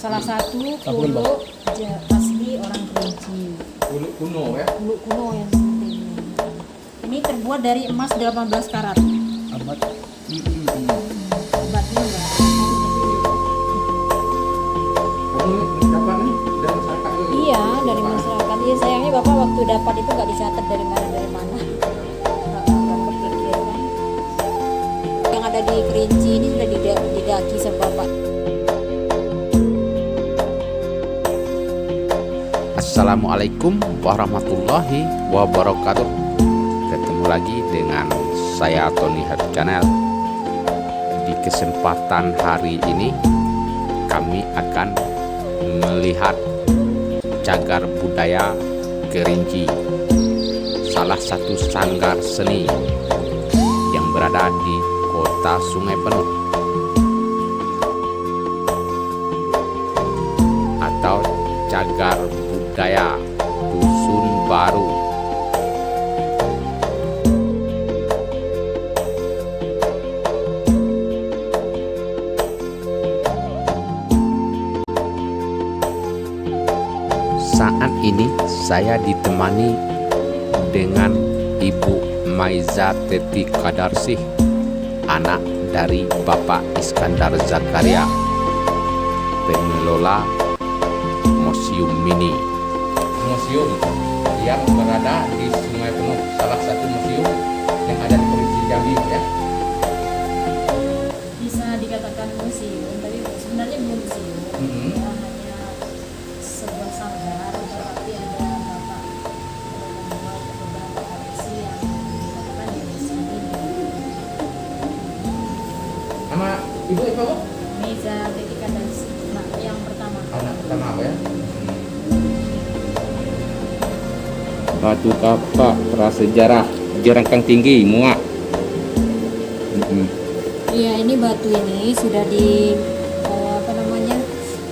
salah satu pulau asli orang Kerinci. Pulau kuno ya? Pulau kuno yang seperti ini. Ini terbuat dari emas 18 karat. Abad. Obatnya enggak. Ini dapat nih dari masyarakat dulu. Iya, dari masyarakat. Iya, sayangnya Bapak waktu dapat itu nggak dicatat dari mana. Nggak kepikiran. Yang ada di Kerinci ini sudah didaki sama Bapak. Assalamualaikum warahmatullahi wabarakatuh. Ketemu lagi dengan saya Tony Head Channel. Di kesempatan hari ini kami akan melihat cagar budaya Kerinci, salah satu sanggar seni yang berada di kota Sungai Penuh atau cagar budaya Dusun Baru. Saat ini saya ditemani dengan Ibu Maiza Teti Kadarsih, anak dari Bapak Iskandar Zakaria, pengelola Museum Mini. Museum yang berada di Sungai Penuh, salah satu museum yang ada di Provinsi Jambi ya. Bisa dikatakan museum, tapi sebenarnya belum museum. Ya, hanya sebuah sanggar, tetapi ada Bapak membuat beberapa koleksi yang dikatakan di sini. Nama ibu apa bu? Maiza Teti Kadarsih, nah, yang pertama. Anak pertama apa ya? Batu kapak prasejarah Jerangkang Tinggi Muak. Iya, ini batu ini sudah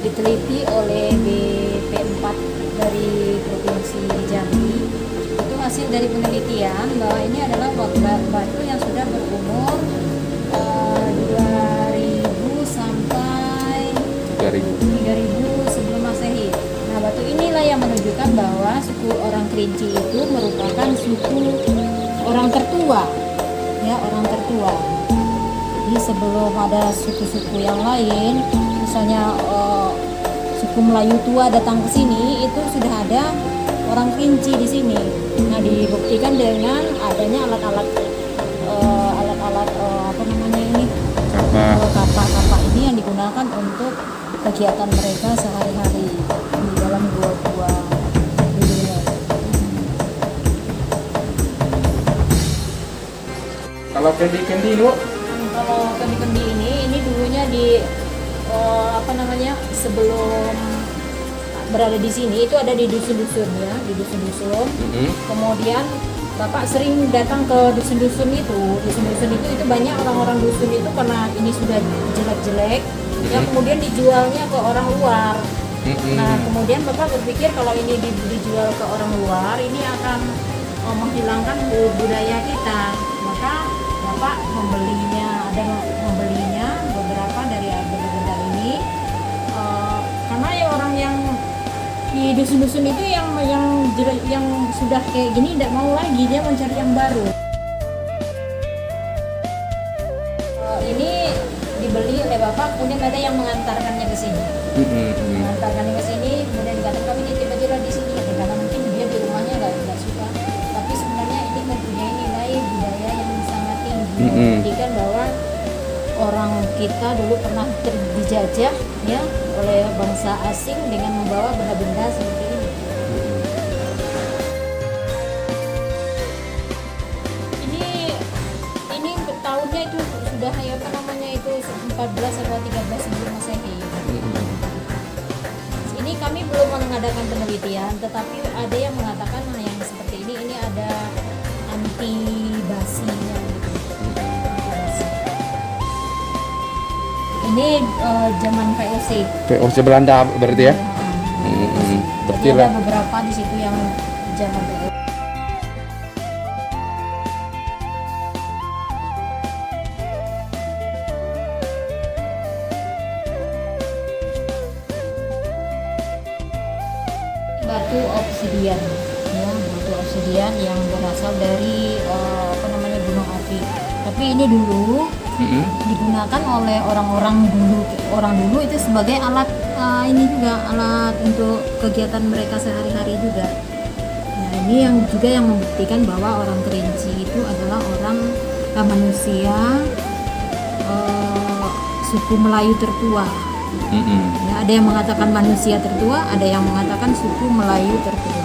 diteliti oleh BP4 dari Provinsi Jambi. Itu hasil dari penelitian bahwa ini adalah batu yang sudah berumur 2000 sampai 3000 sebelum Masehi. Nah, batu inilah yang menunjukkan bahwa suku orang Kerinci itu merupakan suku orang tertua, ya, orang tertua. Jadi sebelum ada suku-suku yang lain, misalnya suku Melayu tua datang ke sini, itu sudah ada orang Kerinci di sini. Nah, dibuktikan dengan adanya alat-alat kapak ini yang digunakan untuk kegiatan mereka sehari-hari di dalam gua-gua dulunya. Kalau kendi bu? Kalau kendi-kendi ini dulunya di sebelum berada di sini itu ada di dusun-dusun ya, di dusun-dusun. Kemudian Bapak sering datang ke dusun-dusun itu. Dusun-dusun itu banyak orang-orang dusun itu karena ini sudah jelek-jelek, ya kemudian dijualnya ke orang luar. Nah, kemudian Bapak berpikir kalau ini dijual ke orang luar, ini akan menghilangkan budaya kita. Maka Bapak membelinya beberapa dari benda-benda ini, karena ya orang yang di dusun-dusun itu yang sudah kayak gini tidak mau lagi, dia mencari yang baru. Ini dibeli oleh Bapak, kemudian ada yang mengantarkannya ke sini. Mengantarkannya ke sini, kemudian dikatakan kami titip aja lah di sini, karena mungkin dia di rumahnya nggak suka. Tapi sebenarnya ini mempunyai nilai budaya yang sangat tinggi, membuktikan bahwa orang kita dulu pernah dijajah ya oleh bangsa asing dengan membawa benda-benda seperti ini. Ini tahunnya itu sudah itu 14 atau 13 sebelum Masehi. Ini kami belum mengadakan penelitian, tetapi ada yang mengatakan yang seperti ini ada anti basinya gitu. Ini zaman VOC Belanda berarti ya? Jadi ada beberapa di situ yang zaman VOC. batu obsidian, ya, batu obsidian yang berasal dari gunung api. Tapi ini dulu digunakan oleh orang dulu itu sebagai alat ini juga alat untuk kegiatan mereka sehari-hari juga. Nah, ini yang juga yang membuktikan bahwa orang Kerinci itu adalah orang manusia suku Melayu tertua. Ya, ada yang mengatakan manusia tertua, ada yang mengatakan suku Melayu tertua.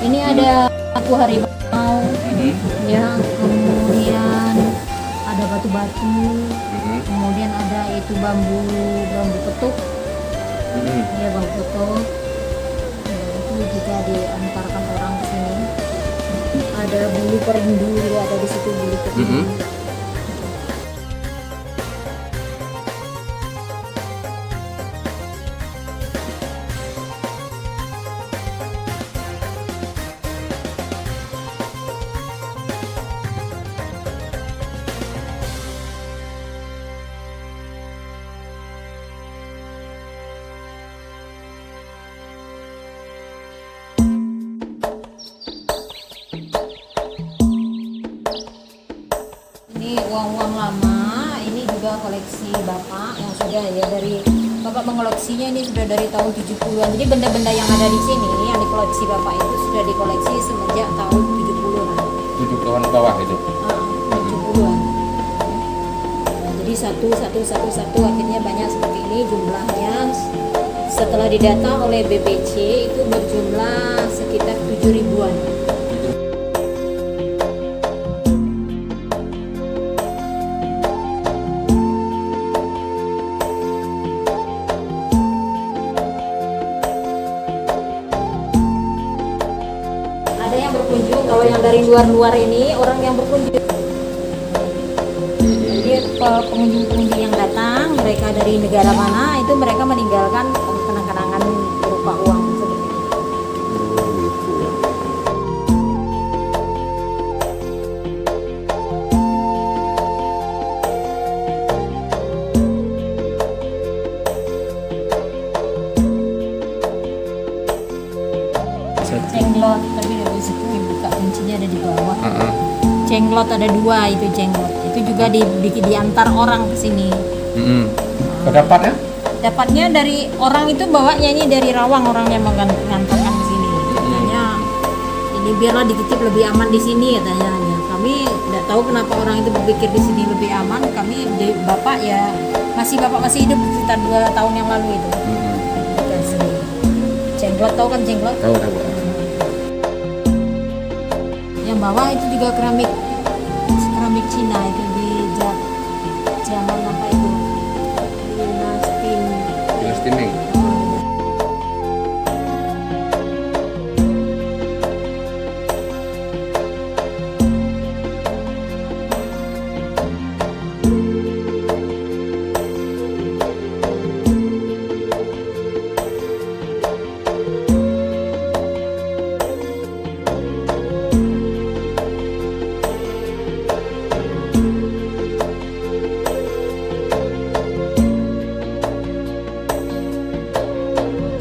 Ini ada aku harimau, ya, kemudian ada batu-batu, kemudian ada itu bambu petuk, ya, bambu petuk. Itu juga diantarkan orang ke sini. Ada bulu perindu juga ada di situ, bulu perindu. Ini uang-uang lama, ini juga koleksi Bapak yang sudah ya dari Bapak mengoleksinya ini sudah dari tahun 70-an. Jadi benda-benda yang ada di sini yang dikoleksi Bapak itu sudah dikoleksi semenjak tahun 70-an. 70-an bawah itu. 70-an. Nah, jadi satu akhirnya banyak seperti ini jumlahnya. Setelah didata oleh BPC itu berjumlah sekitar 7 ribuan. Ada yang berkunjung, kalau yang dari luar-luar ini orang yang berkunjung. Jadi pengunjung-pengunjung yang datang, mereka dari negara mana itu mereka meninggalkan kenang-kenangan berupa uang seperti itu. Jenglot, tapi dari situ buka kuncinya ada di bawah. Jenglot ada 2 itu jenglot. Itu juga diantar orang ke sini. Pendapatnya? Dapatnya dari orang itu bawanya ini dari Rawang, orang yang mengantarkan ke sini. Katanya ini biarlah dititip lebih aman di sini katanya. Ya, kami tidak tahu kenapa orang itu berpikir di sini lebih aman. Kami Bapak masih hidup sekitar 2 tahun yang lalu itu. Dikasih jenglot, tahu kan jenglot? Tahu. Yang bawah itu juga keramik Cina itu di zaman apa itu? Dinasti Ming.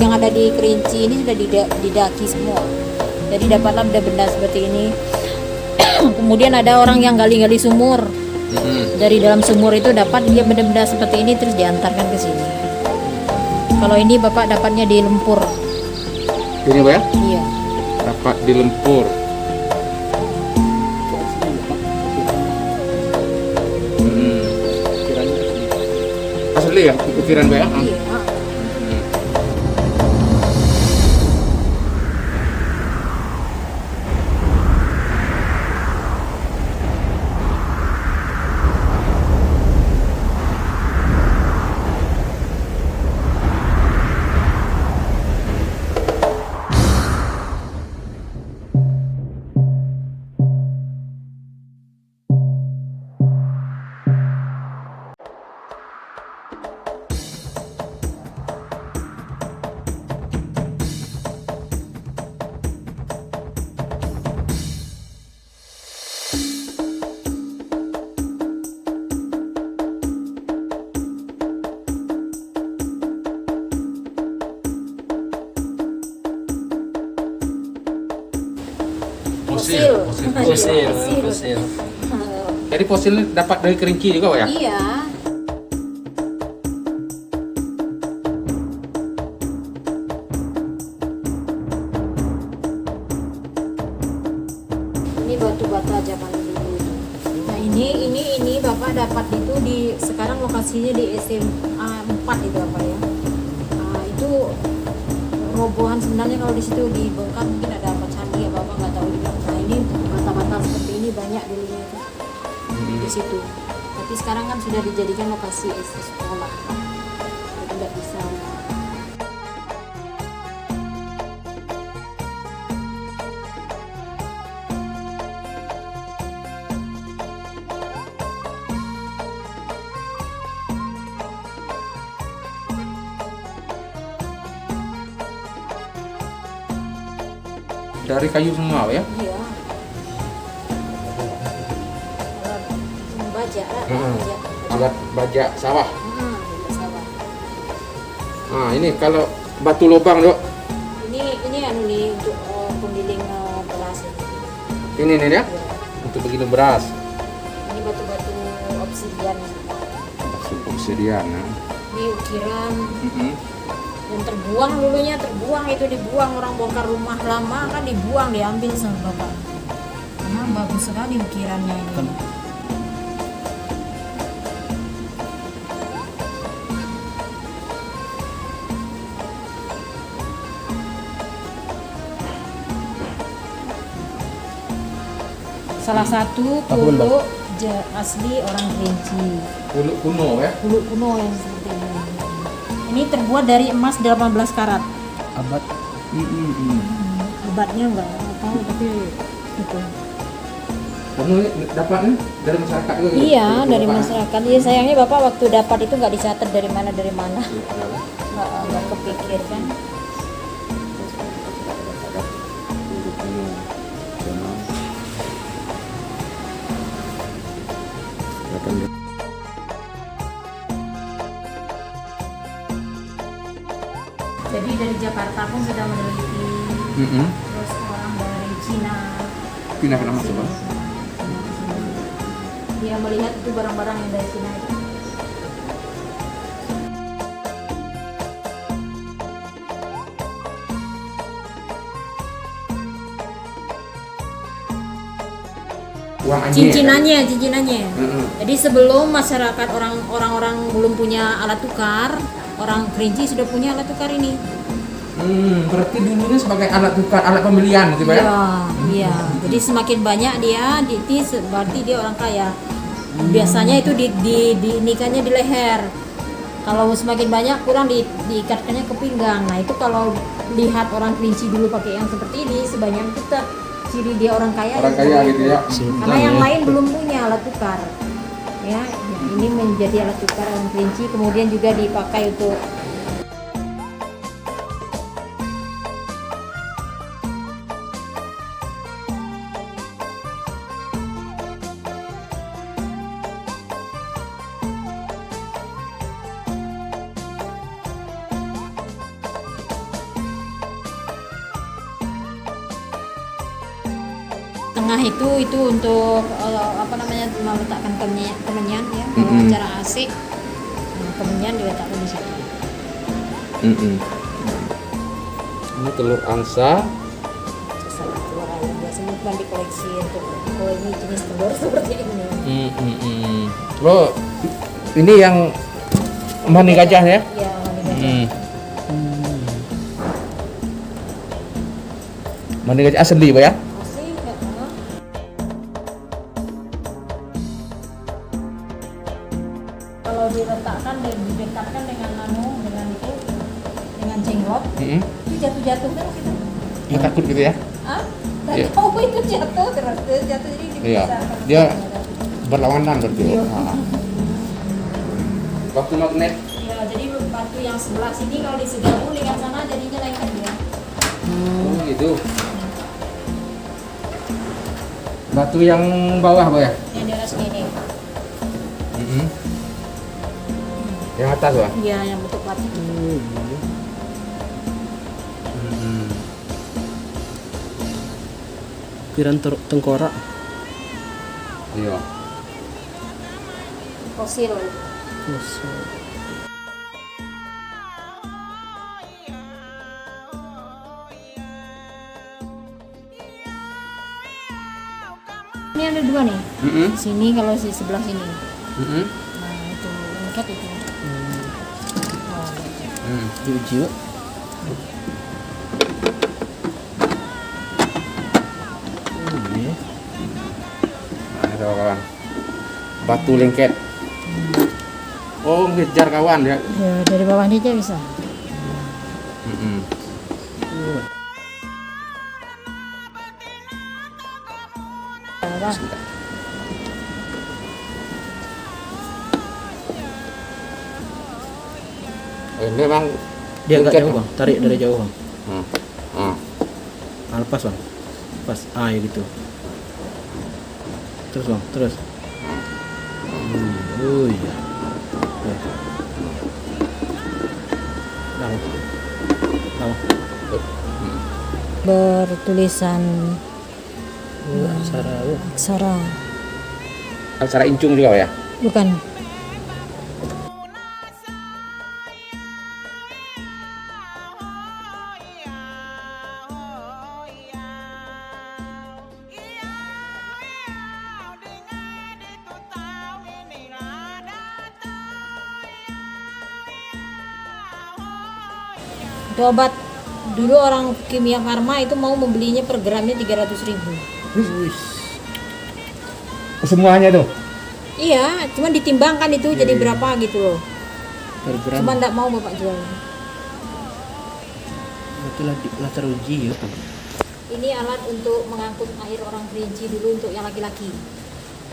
Yang ada di Kerinci ini sudah didaki semua. Jadi dapatlah benda-benda seperti ini. Kemudian ada orang yang gali-gali sumur. Dari dalam sumur itu dapat dia benda-benda seperti ini terus diantarkan ke sini. Kalau ini Bapak dapatnya di Lempur. Ini Pak ya? Iya. Dapat di Lempur. Asli ya, ukiran Pak ya? Iya. fosil. Fosil. Jadi fosil ini dapat dari kerinci juga, Pak ya? Iya. Ini batu bata zaman dulu. Nah ini Bapak dapat itu di sekarang lokasinya di SMA 4 itu apa ya? Nah, itu robohan sebenarnya kalau di situ dibongkar mungkin ada apa candi ya Bapak nggak tahu juga. Nah ini bata-bata seperti ini banyak dulunya itu di situ. Tapi sekarang kan sudah dijadikan lokasi sekolah. Jadi tidak bisa. Dari kayu semua, Pak ya? Iya. Alat baja lah. Alat baja sawah. Baja sawah. Nah, ini kalau batu lubang, Dok. Ini anu nih untuk penggiling beras ini. Ini nih ya, Ya. untuk begini beras. Ini batu-batu obsidian. Obsidian. Nah. Ini ukiran yang terbuang itu dibuang orang bongkar rumah lama kan dibuang diambil sama bapak. Nah bagus sekali ukirannya ini. Salah satu kulo asli orang Kerinci. Kulo kuno ya. Kulo kuno yang seperti ini. Ini terbuat dari emas 18 karat. Abad. Obatnya nggak tahu tapi itu. Kamu dapatnya dari masyarakat juga? Iya dari masyarakat. Iya sayangnya bapak waktu dapat itu nggak dicatat dari mana. Nggak kepikir kan. Jadi dari Jakarta pun sudah meneliti. Terus orang dari Cina. Pindah ke nama coba. Dia melihat itu barang-barang yang dari Cina itu. Cincinannya. Jadi sebelum masyarakat orang-orang belum punya alat tukar, orang Kerinci sudah punya alat tukar ini. Berarti dulunya sebagai alat tukar, alat pembelian gitu ya? Iya. Jadi semakin banyak dia, berarti dia orang kaya. Biasanya itu dinikahnya di leher. Kalau semakin banyak kurang diikatkannya ke pinggang. Nah itu kalau lihat orang Kerinci dulu pakai yang seperti ini, sebanyak itu ciri dia orang kaya. Orang kaya gitu ya. Karena yang lain belum punya alat tukar. Ya, ini menjadi alat tukar orang Kerinci, kemudian juga dipakai untuk tengah itu untuk meletakkan kemenyan ya kalau acara AC. Nah, kemenyan diletakkan di situ. Ini telur angsa. Sama telur ayam biasanya bukan dikoleksi untuk ini jenis telur seperti ini. Oh, ini yang mani gajah ya? Iya, mani gajah. Mani gajah asli, Pak ya? Asli enggak tahu. Kalau diletakkan dan didekatkan dengan dengan jenggot, itu jatuh terus itu. Ya, takut gitu ya? Iya. Tahu itu jatuh terus jatuh jadi Iya. bisa. Dia berlawanan berarti. Iya. Waktu magnet. Ya, jadi batu yang sebelah sini kalau digabung dengan sana jadinya lengket ya. Oh gitu. Batu yang bawah, Pak ya? Yang di atas ini. Yang atas, Pak? Iya, yang bentuk batu. Piran tengkorak. Iya. Fosil. Ini ada dua nih. Sini kalau di sebelah sini. Nah itu lengket itu. Oh, lengket. Diuji Pak. Iya. Nah, itu kawan. Batu lengket. Oh, ngejar kawan ya. Ya dari bawah ini aja bisa. Apa? Ini memang Dia agak lengket, jauh Bang, tarik dari jauh Bang. Lepas Bang. Lepas. Ya gitu. Terus Bang, terus. Oh iya. Tahu. Bertulisan Aksara. aksara. Aksara incung juga ya. Bukan. Itu obat dulu orang kimia farma itu mau membelinya per gramnya 300.000. Semuanya tuh. Iya, cuma ditimbangkan itu jadi berapa gitu loh. Per gram. Cuma enggak mau bapak jual. Itulah teruji ya. Ini alat untuk mengangkut air orang Kerinci dulu untuk yang laki-laki.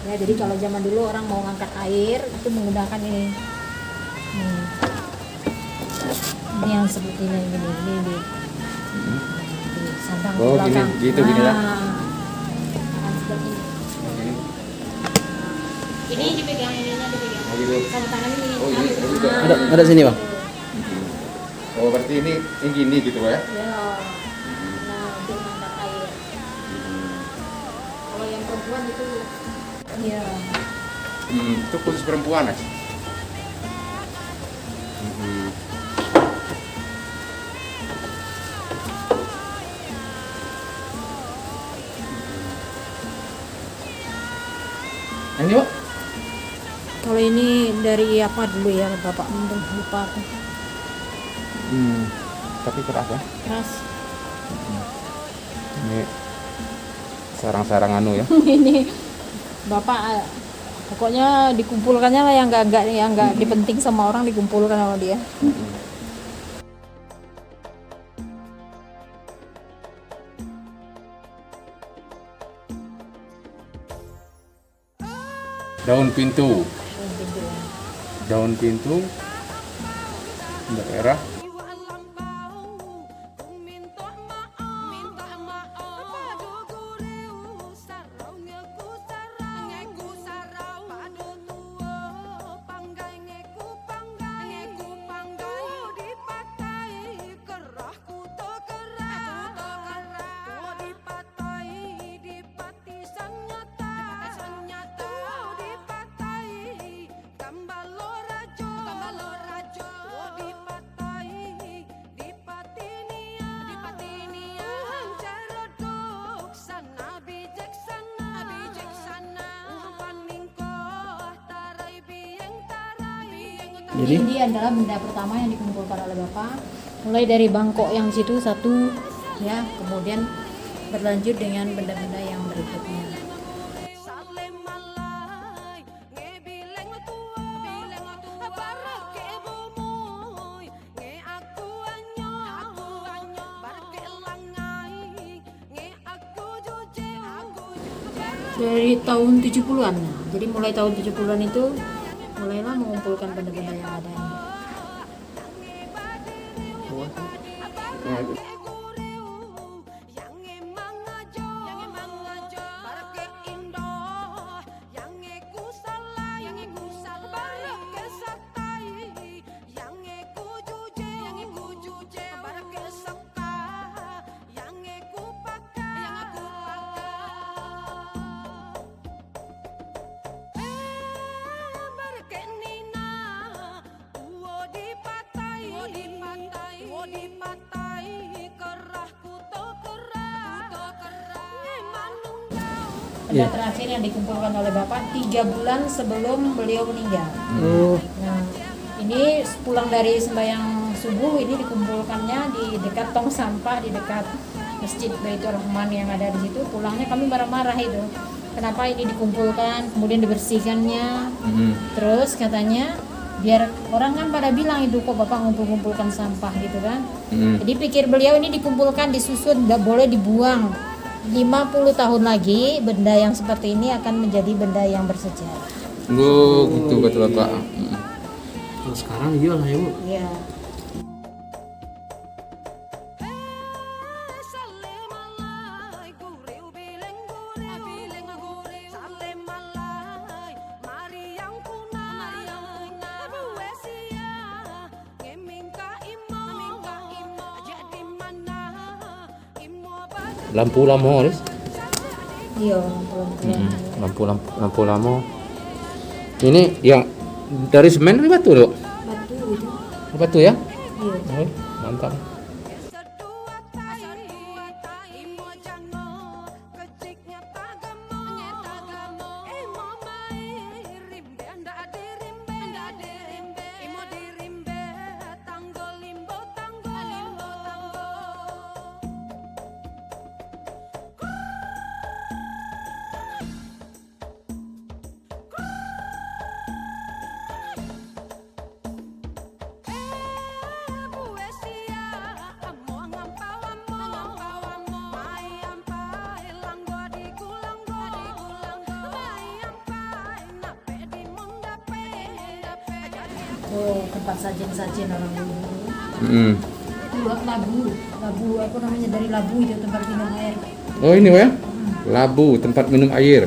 Ya, jadi kalau zaman dulu orang mau ngangkat air itu menggunakan ini. Ini yang seperti ini di sandang di Oh, belakang. gini, gitu, gini lah. Akan seperti ini. Ini dipegang, ininya dipegang. Oh, gitu. Sama tangan ini. Oh, ini, oh, juga. Ada sini Bang. Oh, berarti ini gini gitu ya. Ya. Nah, untuk mengangkat air. Kalau yang perempuan itu ya. Itu khusus perempuan Mas. Ini Pak. Kalau ini dari apa dulu ya bapak lupa aku. Tapi keras ya. Keras. Ini sarang-sarang anu ya. Ini bapak pokoknya dikumpulkannya lah yang nggak dipenting sama orang dikumpulkan sama dia. Daun pintu. Daun pintu. Daerah. Jadi Ini adalah benda pertama yang dikumpulkan oleh bapak. Mulai dari bangkok yang situ satu, ya, kemudian berlanjut dengan benda-benda yang berikutnya. Dari tahun 70-an. Jadi mulai tahun 70-an itu mulailah mengumpulkan benda-benda yang ada ini. Benda Iya. terakhir yang dikumpulkan oleh Bapak 3 bulan sebelum beliau meninggal. Oh, Nah, ini pulang dari sembahyang subuh ini dikumpulkannya di dekat tong sampah di dekat Masjid Baitur Rahman yang ada di situ. Pulangnya kami marah-marah itu. Kenapa ini dikumpulkan, kemudian dibersihkannya. Terus katanya biar orang kan pada bilang itu kok Bapak ngumpul-ngumpulkan sampah gitu kan. Jadi pikir beliau ini dikumpulkan, disusun, nggak boleh dibuang. 50 tahun lagi benda yang seperti ini akan menjadi benda yang bersejarah. Oh, gitu kata Bapak. kalau sekarang iya lah ya Bu. Ya. Lampu lama, Riz. Iya, Lampu lama. Ini yang dari semen atau batu, Dok? batu itu. Batu ya? Iya. Oh, mantap. Oh, tempat sajen-sajen orang dulu. Itu labu apa namanya, dari labu itu tempat minum air. Oh, ini ya? Labu, tempat minum air.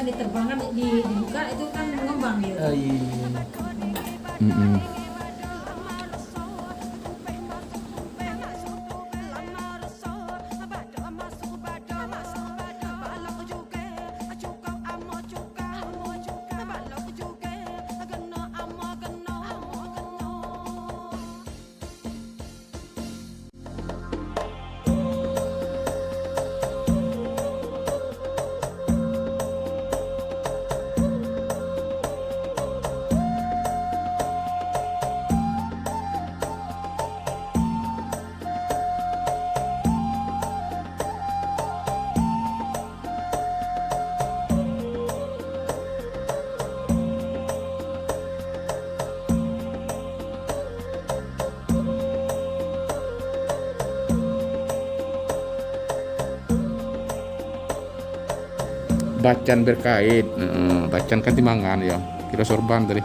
Diterbangkan, dibuka itu kan mengembang dia. Iya. Bacan berkait, bacan kan timangan ya. Kira sorban tadi.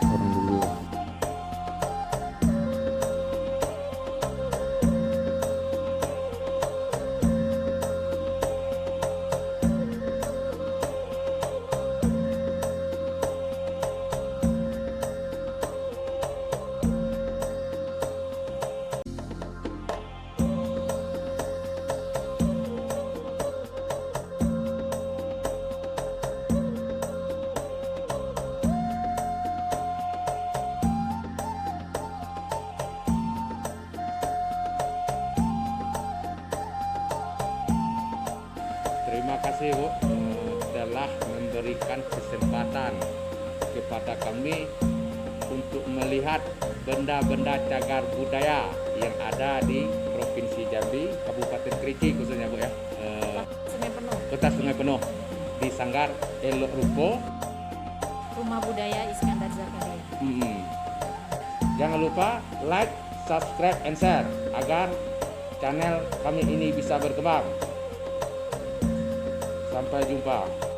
Orang dulu. Terima kasih Bu telah memberikan kesempatan kepada kami untuk melihat benda-benda cagar budaya yang ada di Provinsi Jambi, Kabupaten Kerinci khususnya Bu ya. Sungai Penuh, Kota Sungai Penuh di Sanggar Elok Ruko. Rumah Budaya Iskandar Zakaria. Jangan lupa like, subscribe, and share agar channel kami ini bisa berkembang. Sampai jumpa.